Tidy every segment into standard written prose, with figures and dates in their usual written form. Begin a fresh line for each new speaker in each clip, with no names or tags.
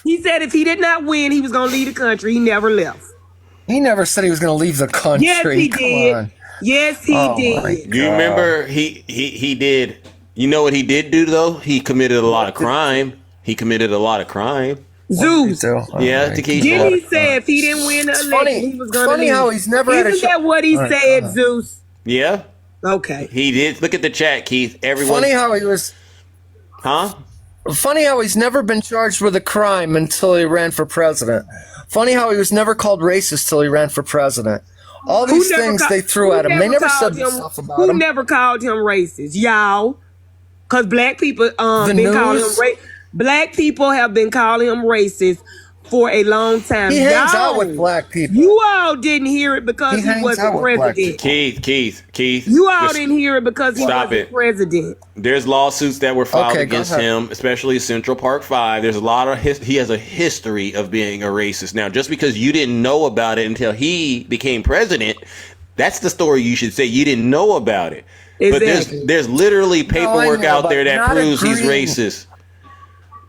He said if he did not win, he was going to leave the country. He never left.
He never said he was going to leave the country.
Yes, he
Come
did.
on.
Yes, he did.
Do you remember he did? You know what he did do though? He committed a lot of crime. He committed a lot of crime.
Zeus.
Yeah, Takesha.
Didn't he say if he didn't win the election, he was going to leave?
Funny how he's never had a
Isn't that what he said, Zeus?
Yeah,
Okay.
he did. Look at the chat, Keith. Everyone.
Funny how he was.
Huh?
Funny how he's never been charged with a crime until he ran for president. Funny how he was never called racist till he ran for president. All these things they threw at him. They never said stuff about him.
Who never called him racist? Y'all. Because black people been calling him racist. Black people have been calling him racist for a long time.
He hangs out with black people.
You all didn't hear it because he wasn't president.
Keith.
You all didn't hear it because he wasn't president.
There's lawsuits that were filed against him, especially Central Park 5. There's a lot of he has a history of being a racist. Now, just because you didn't know about it until he became president, that's the story you should say. You didn't know about it.
Exactly.
But there's literally paperwork out there that proves he's racist.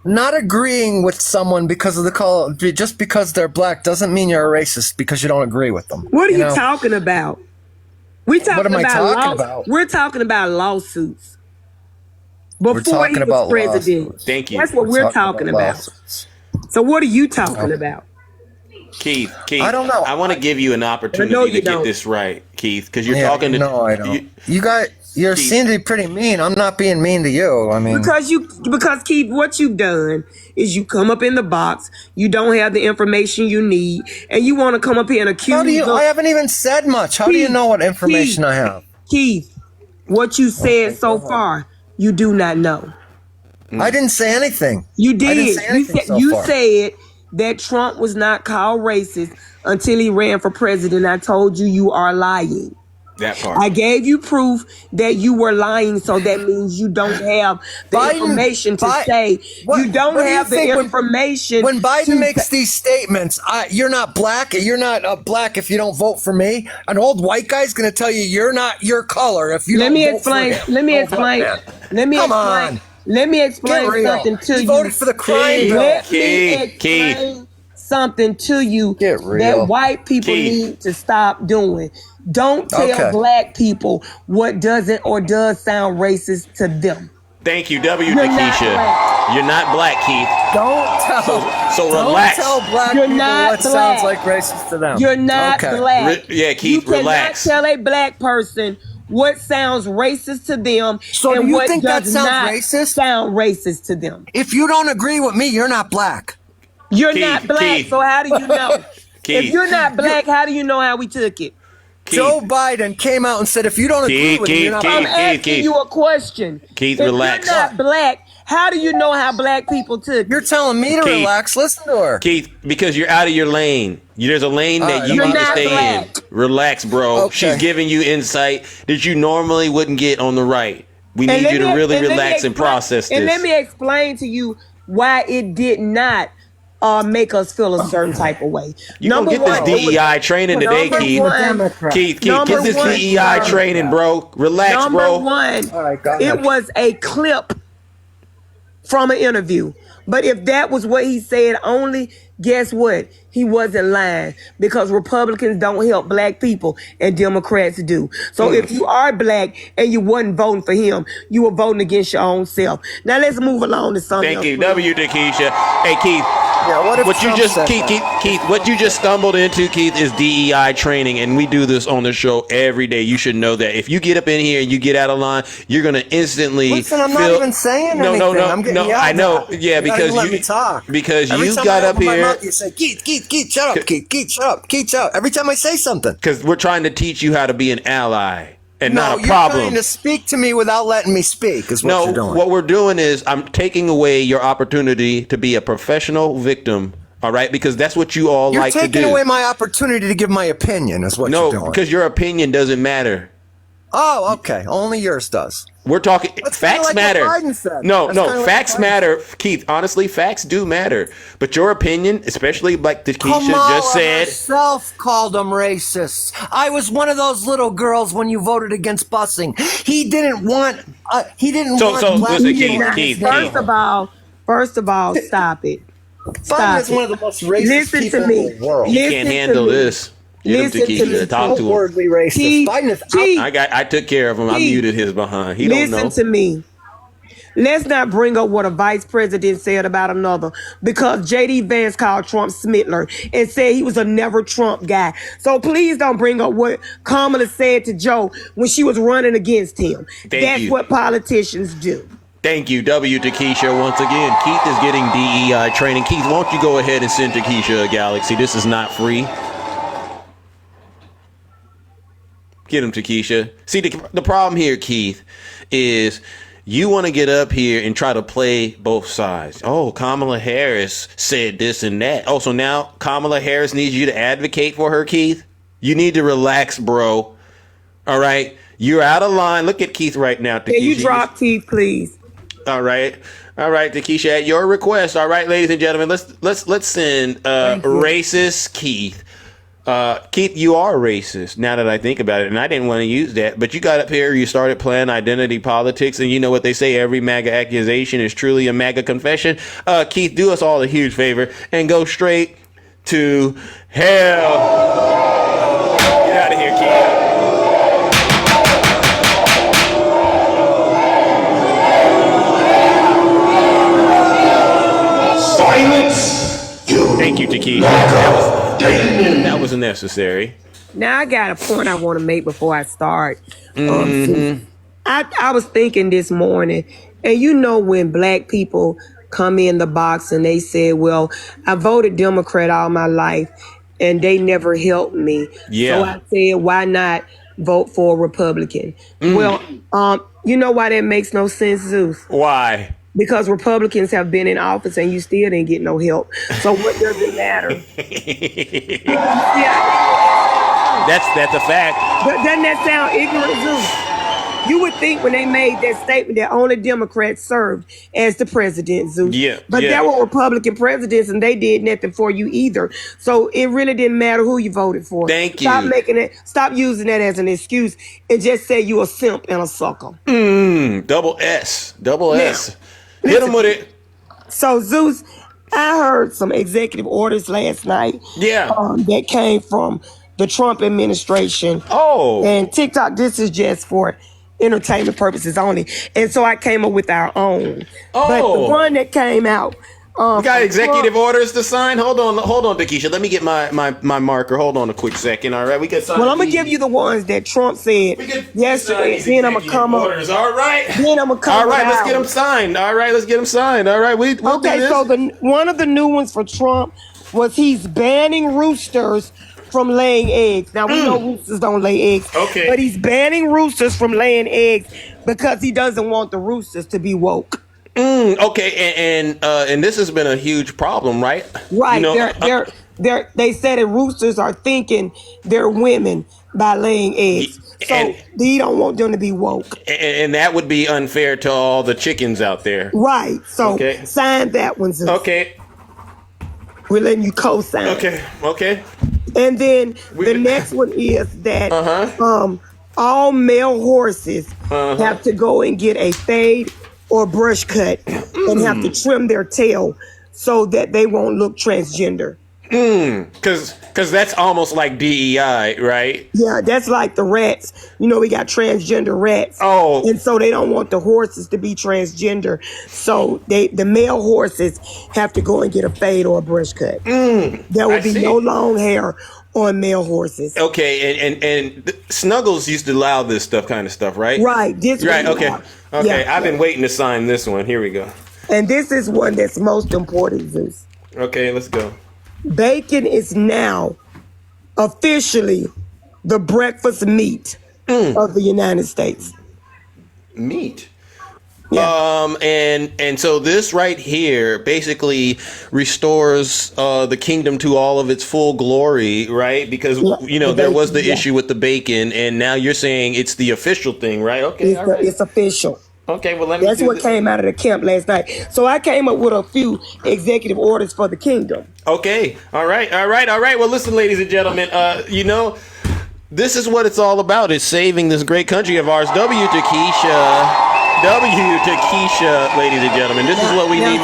Not agreeing with someone because of the call, just because they're black, doesn't mean you're a racist because you don't agree with them.
What are you talking about? What am I talking
about?
We're talking about lawsuits. Before he was president.
Lawsuits.
Thank you.
That's what we're talking about. So what are you talking about?
Keith,
I don't know.
I want to give you an opportunity to get this right, Keith, because you're talking to.
No, I don't. You seem to be pretty mean. I'm not being mean to you. I mean,
because Keith, what you've done is you come up in the box. You don't have the information you need, and you want to come up here and accuse.
I haven't even said much. How do you know what information I have?
Keith, what you said so far, you do not know.
I didn't say anything.
You did.
I didn't say anything
You said that Trump was not called racist until he ran for president. I told you you are lying.
That part.
I gave you proof that you were lying, so that means you don't have the information to say. You don't have the information.
When Biden makes these statements, you're not black. You're not black if you don't vote for me. An old white guy's going to tell you you're not your color if you don't vote for him.
Let me explain something to you.
He voted for the crime bill.
Let me explain something to you that white people need to stop doing. Don't tell black people what doesn't or does sound racist to them.
Thank you, Takesha. You're not black, Keith.
Don't
relax.
Don't tell black people what sounds like racist to them.
You're not black.
Keith, relax.
You cannot tell a black person what sounds racist to them.
So
and
do you
what
think that
does
sounds
not
racist?
Sound racist to them.
If you don't agree with me, you're not black.
You're not black, so how do you know? If you're not black, how do you know how we took it?
Joe Biden came out and said, if you don't agree with me, you're not black.
I'm asking you a question.
Keith,
if
relax.
You're not black. How do you know how black people took it?
You're telling me to relax. Listen to her.
Keith, because you're out of your lane. There's a lane that you need to stay in. Relax, bro.
Okay.
She's giving you insight that you normally wouldn't get on the right. We need you to really relax and process this.
And let me explain to you why it did not make us feel a certain type of way.
You gonna get this DEI training today, Keith. Keith, get this DEI training, bro. Relax, bro.
Number one, it was a clip from an interview. But if that was what he said only, guess what? He wasn't lying, because Republicans don't help black people and Democrats do. So if you are black and you wasn't voting for him, you were voting against your own self. Now let's move along to something else.
Thank you, Takesha. Hey, Keith.
Yeah,
What you just stumbled into, Keith, is DEI training, and we do this on the show every day. You should know that. If you get up in here and you get out of line, you're gonna instantly.
Listen, I'm not even saying anything.
No. I know. Yeah, because
let me talk.
Because
every
you
time
got
I
up
open my
here.
Mouth, you say, Keith, shut up, Keith, shut up. Every time I say something,
because we're trying to teach you how to be an ally and not a
you're
problem.
trying to speak to me without letting me speak. Is what you're doing.
What we're doing is I'm taking away your opportunity to be a professional victim. All right, because that's what you all like to do.
You're taking away my opportunity to give my opinion. Is what you're doing.
No, because your opinion doesn't matter.
Oh, okay. Only yours does.
We're talking facts matter. No, facts matter, Keith. Honestly, facts do matter. But your opinion, especially like Takesha just said,
herself called them racists. I was one of those little girls when you voted against busing. He didn't want. He didn't want black people.
First of all, stop it.
Biden is one of the most racist
Listen
people
to me.
in the world.
He can't handle this. Get him to Keisha. Talk to him.
Overtly racist.
Keith,
Biden is
Keith,
I took care of him. I muted his behind. He don't know.
listen to me. Let's not bring up what a vice president said about another, because J.D. Vance called Trump Smittler and said he was a never Trump guy. So please don't bring up what Kamala said to Joe when she was running against him. That's what politicians do.
Thank you, W to Keisha once again. Keith is getting DEI training. Keith, won't you go ahead and send to Keisha a galaxy? This is not free. Get him to Keisha. See, the problem here, Keith, is you want to get up here and try to play both sides. Oh, Kamala Harris said this and that. Oh, so now Kamala Harris needs you to advocate for her, Keith? You need to relax, bro. All right? You're out of line. Look at Keith right now.
Can you drop Keith, please?
All right. All right, Takesha, at your request. All right, ladies and gentlemen, let's send racist Keith. Keith, you are racist now that I think about it, and I didn't want to use that, but you got up here, you started playing identity politics, and you know what they say, every MAGA accusation is truly a MAGA confession. Keith, do us all a huge favor and go straight to hell. Get out of here, Keith. Thank you, Takesha. That was necessary.
Now I got a point I want to make before I start. I was thinking this morning, and you know when black people come in the box and they say, well, I voted Democrat all my life and they never helped me.
Yeah.
So I said, why not vote for a Republican? Well, you know why that makes no sense, Zeus?
Why?
Because Republicans have been in office and you still didn't get no help. So what does it matter? Yeah.
That's a fact.
But doesn't that sound ignorant, Zeus? You would think when they made that statement that only Democrats served as the president, Zeus.
Yeah.
But there were Republican presidents and they did nothing for you either. So it really didn't matter who you voted for.
Thank you.
Stop using that as an excuse and just say you a simp and a sucker.
Double S. Hit him with it.
So Zeus, I heard some executive orders last night.
Yeah.
That came from the Trump administration.
Oh.
And TikTok, this is just for entertainment purposes only. And so I came up with our own.
Oh.
But the one that came out.
We got executive orders to sign. Hold on, Takesha. Let me get my marker. Hold on a quick second. All right, we can sign.
Well, I'm gonna give you the ones that Trump said yesterday. Then I'm gonna come
orders. All right.
Then I'm gonna come.
All right, let's get them signed. All right, let's get them signed. All right, we'll do this.
So one of the new ones for Trump was he's banning roosters from laying eggs. Now we know roosters don't lay eggs.
Okay.
But he's banning roosters from laying eggs because he doesn't want the roosters to be woke.
Okay, and this has been a huge problem, right?
Right.
You know,
they said that roosters are thinking they're women by laying eggs. So he don't want them to be woke.
And that would be unfair to all the chickens out there.
Right. So sign that one, Zeus.
Okay.
We're letting you co-sign.
Okay.
And then the next one is that all male horses have to go and get a fade or brush cut and have to trim their tail so that they won't look transgender.
Because that's almost like DEI, right?
Yeah, that's like the rats. You know, we got transgender rats.
Oh.
And so they don't want the horses to be transgender. So the male horses have to go and get a fade or a brush cut. There will be no long hair on male horses.
Okay, and Snuggles used to allow this kind of stuff, right?
Right.
Okay.
Yeah,
I've been waiting to sign this one. Here we go.
And this is one that's most important, Zeus.
Okay, let's go.
Bacon is now officially the breakfast meat of the United States.
Meat.
Yeah.
And so this right here basically restores the kingdom to all of its full glory, right? Because there was the issue with the bacon, and now you're saying it's the official thing, right? Okay,
it's official.
Okay, well
that's what came out of the camp last night. So I came up with a few executive orders for the kingdom.
Okay, all right. Well, listen, ladies and gentlemen, this is what it's all about. It's saving this great country of ours. W to Keisha. to Keisha, ladies and gentlemen. This is what we need.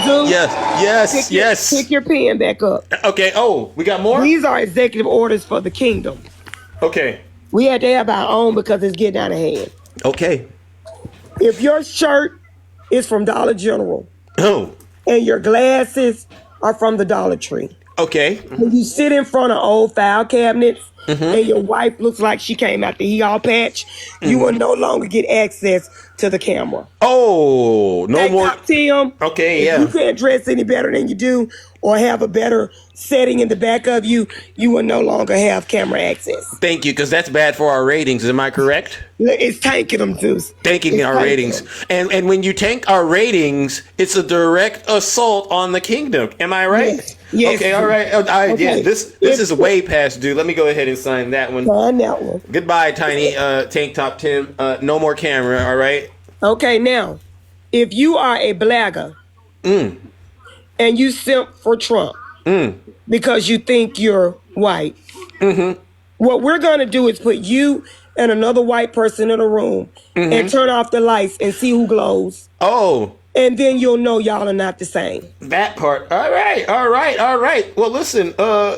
Zeus,
Yes.
Pick your pen back up.
Okay. Oh, we got more?
These are executive orders for the kingdom.
Okay.
We had to have our own because it's getting out of hand.
Okay.
If your shirt is from Dollar General
Oh.
and your glasses are from the Dollar Tree,
Okay.
when you sit in front of old file cabinets and your wife looks like she came out the Hee-Haw patch, you will no longer get access to the camera.
Oh, no
Hey,
more.
Tim,
Okay,
if
yeah.
you can't dress any better than you do or have a better setting in the back of you, you will no longer have camera access.
Thank you, because that's bad for our ratings. Am I correct?
It's tanking them, Zeus.
Tanking
It's
our
tanking
ratings.
them.
And when you tank our ratings, it's a direct assault on the kingdom. Am I right?
Yes.
Okay, all right. Yeah,
Okay.
this is way past due. Let me go ahead and sign that one.
Sign that one.
Goodbye, Tiny Tank Top Tim. No more camera, all right?
Okay, now, if you are a blagger and you simp for Trump because you think you're white, what we're going to do is put you and another white person in a room and turn off the lights and see who glows.
Oh,
And then you'll know y'all are not the same.
that part. All right. Well, listen,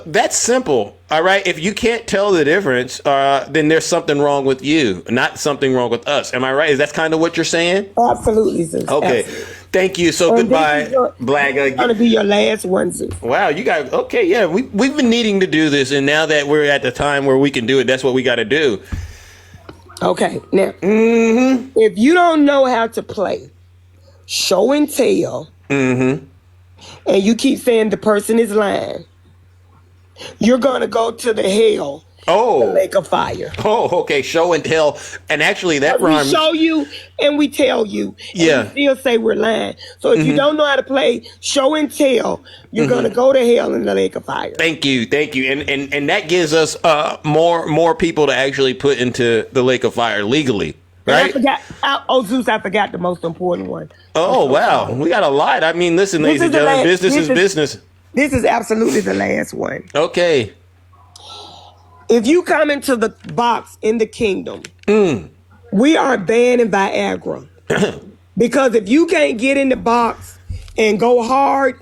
that's simple. All right. If you can't tell the difference, then there's something wrong with you, not something wrong with us. Am I right? Is that kind of what you're saying?
Absolutely, Zeus.
Okay.
Absolutely.
Thank you. So
And
goodbye,
this is going
Blagger.
to be your last one, Zeus.
Wow, you guys. Okay, yeah, we've been needing to do this, and now that we're at the time where we can do it, that's what we got to do.
Okay, now, if you don't know how to play show and tell, and you keep saying the person is lying, you're going to go to the hell, the
Oh,
lake of fire.
okay. Show and tell, and actually that
We
rhymes.
show you and we tell you, and
Yeah.
we still say we're lying. So if you don't know how to play show and tell, you're going to go to hell in the lake of fire.
Thank you, and that gives us more people to actually put into the lake of fire legally,
And I
right?
forgot, Zeus, I forgot the most important one.
Oh wow, we got a lot. I mean, listen, ladies
is
and
the
gentlemen,
last-
business
this
is
is-
business.
This is absolutely the last one.
Okay.
If you come into the box in the kingdom, we are banning Viagra. Because if you can't get in the box and go hard,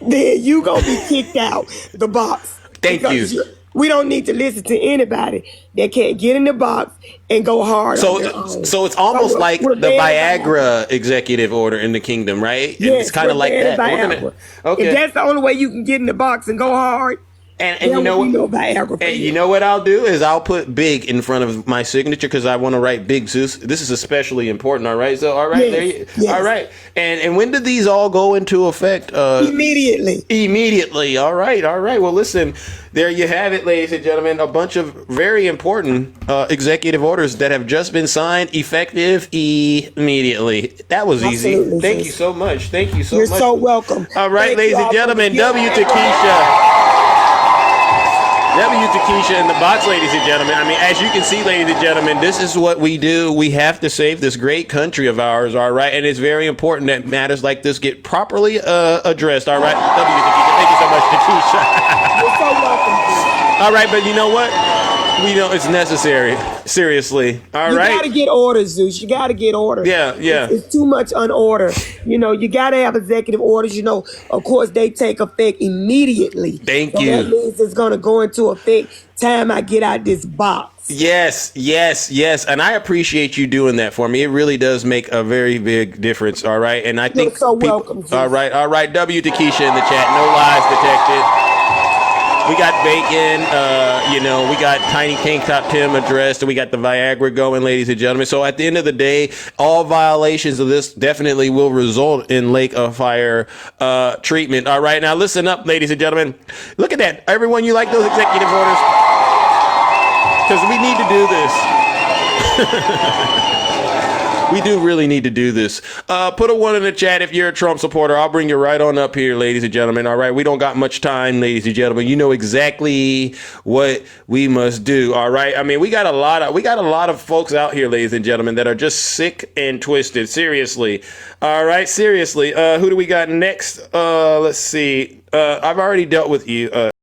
then you going to be kicked out the box.
Thank
Because
you.
We don't need to listen to anybody that can't get in the box and go hard on their own.
So it's almost
we're-
like
we're
the
banning
Viagra executive order in the kingdom, right? And
Yes,
it's kind of
we're
like
banning
that. We're
Viagra.
gonna, okay.
If that's the only way you can get in the box and go hard,
And
then
you know
we know
what?
Viagra for
And you know what I'll do is I'll put big in front of my signature because I want to write big Zeus. This is especially important. All right. So all right,
Yes,
there you,
yes.
all right. And when did these all go into effect?
Immediately.
Immediately. All right. Well, listen, there you have it, ladies and gentlemen. A bunch of very important executive orders that have just been signed, effective immediately. That was easy.
Absolutely,
Thank
sis.
you so much. Thank you so
You're
much.
so welcome.
All right,
Thank
ladies
you
and
all for
gentlemen,
the
W
gift.
to Keisha. W to Keisha in the box, ladies and gentlemen. I mean, as you can see, ladies and gentlemen, this is what we do. We have to save this great country of ours, all right? And it's very important that matters like this get properly addressed, all right? W to Keisha. Thank you so much, Keisha.
You're so welcome.
All right, but you know what? We know it's necessary. Seriously. All
You
right.
gotta get orders, Zeus. You gotta get orders.
Yeah.
It's too much unorder. You know, you gotta have executive orders. You know, of course, they take effect immediately.
Thank
so
you.
That means it's gonna go into effect time I get out this box.
Yes. And I appreciate you doing that for me. It really does make a very big difference. All right. And I think
so welcome, Zeus.
All right. W to Keisha in the chat. No lies detected. We got bacon, we got Tiny Tank Top Tim addressed, and we got the Viagra going, ladies and gentlemen. So at the end of the day, all violations of this definitely will result in Lake of Fire treatment. All right, now listen up, ladies and gentlemen. Look at that. Everyone, you like those executive orders? Because we need to do this. We do really need to do this. Put a 1 in the chat if you're a Trump supporter. I'll bring you right on up here, ladies and gentlemen. All right, we don't got much time, ladies and gentlemen. You know exactly what we must do. All right. I mean, we got a lot of folks out here, ladies and gentlemen, that are just sick and twisted. Seriously. All right, seriously. Who do we got next? Let's see. I've already dealt with you.